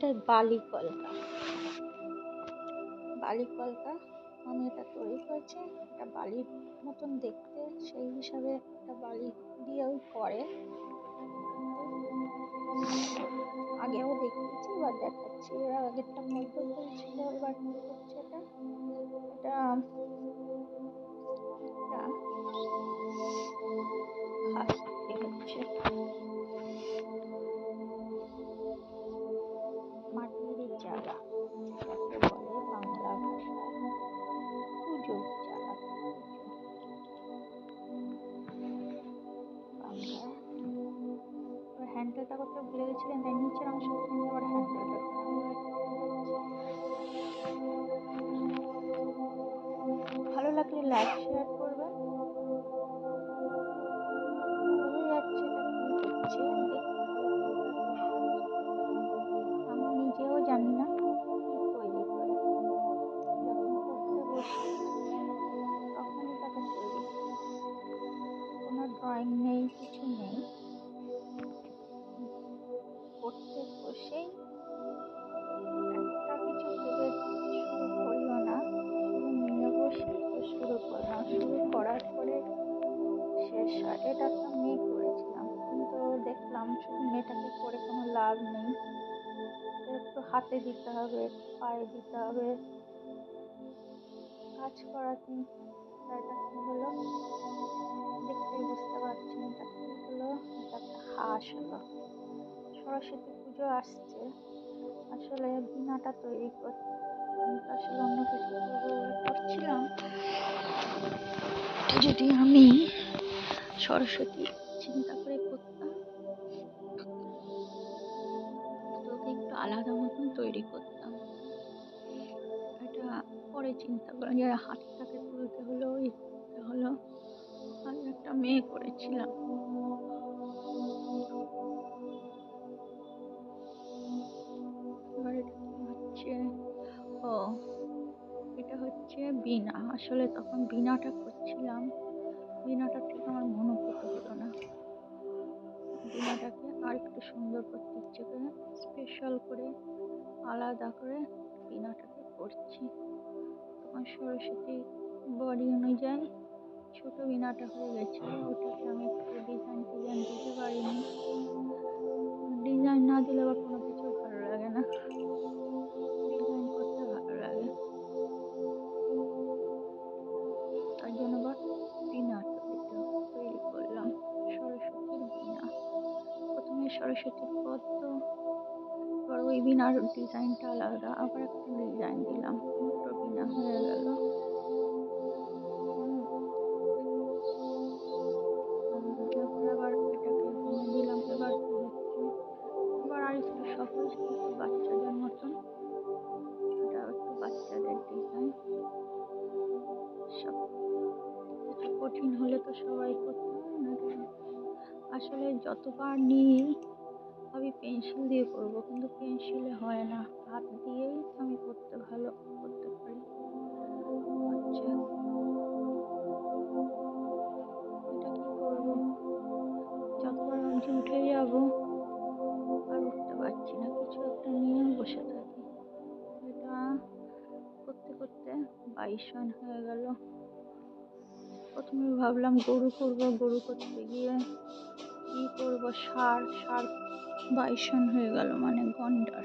এটাই বালি কলকা। বালি কলকা আমি এটা তৈরি করেছি। এটা বালির মতন দেখতে, সেই হিসাবে এটা বালি দিয়েও করে। আগেও দেখিয়েছি, এবার দেখাচ্ছি। এরা আগেরটা পদ্ম ফুল ছিল, এবার কি করছে এটা এটা হচ্ছে মাটির জ্বালা, যাকে বলে বাংলা ভাষায় পুজোর জ্বালা। হ্যান্ডেলটা করতে ভুলে গেছিলেন, তাই নিচের অংশটা কিন্তু আবার হ্যান্ডেলটা ভালো লাগলে লাইক শেয়ার করবেন। বোঝা যাচ্ছে এটা কি হচ্ছে, আমি নিজেও জানি না কি তৈরি করে। যখন করতে বসি তখনই তাকে তৈরি করি, কোনো ড্রয়িং নেই, কিছু নেই। করতে বসেই একটা কিছু ভেবে শুরু করিও না, শুধু নিয়ে বসি তো শুরু করলাম, শুরু করার পরে শেষ হয়। এটা একটা মেয়ে করেছিলাম, কিন্তু দেখলাম শুধু মেয়েটাকে করে কোনো লাভ নেই, একটু হাতে দিতে হবে, একটু পায়ে দিতে হবে, কাজ করাতে। এটা কি হলো দেখতেই বুঝতে পারছেন, এটা কি হলো, এটা একটা হাঁস হলো। সরস্বতী পুজো আসছে, আসলে বিনাটা তৈরি করতে আমি তো আসলে অন্য কিছু করবো বলে করছিলাম। যদি আমি সরস্বতী চিন্তা করে করতাম, তোকে একটু আলাদা মতন তৈরি করতাম। এটা পরে চিন্তা করলাম যে হাতটাকে তুলতে হলো, ই করতে হলো। আমি একটা মেয়ে করেছিলাম। এবার এটা কি হচ্ছে, ও এটা হচ্ছে বীণা। আসলে তখন বীণাটা করছিলাম, বীণাটা ঠিক আমার মনোভূত হলো না। বীণাটাকে আর একটু সুন্দর করতে ইচ্ছে করে স্পেশাল করে আলাদা করে বীণাটাকে করছি। তখন সরস্বতী বডি অনুযায়ী ছোট বীণাটা হয়ে গেছিলো, ওটাকে আমি একটু ডিজাইন দিতে পারিনি। ডিজাইন না দিলে আবার কোনো কিছু ভালো লাগে না, ডিজাইন করতে ভালো লাগে। তার জন্য আবার বীণাটা তৈরি করলাম, সরস্বতীর বীণা। প্রথমে সরস্বতীর পদ্ম, এবার ওই বীণার ডিজাইনটা আলাদা, আবার একটা ডিজাইন দিলাম, দুটো বীণা হয়ে গেল। আবার এটাকে ভেঙে দিলাম। এবার কি হচ্ছে, এবার আর একটু সহজ, একটু বাচ্চাদের মতন। এটা একটু বাচ্চাদের ডিজাইন। সব কিছু কঠিন হলে তো সবাই করতে হয় না। আসলে যতবার নিই আমি পেন্সিল দিয়ে করবো, কিন্তু পেন্সিলে হয় না, হাত দিয়েই আমি করতে ভালো করতে পারি। আচ্ছা, এটা কি করবো, যতবার ভাবছি উঠে যাবো আর উঠতে পারছি না, কিছু একটা নিয়ে বসে থাকি। এটা করতে করতে 22 রান হয়ে গেল। প্রথমে ভাবলাম গরু করবো, গরু করতে গিয়ে কি করবো, ষাঁড় 22 রান হয়ে গেল, মানে গন্ডার।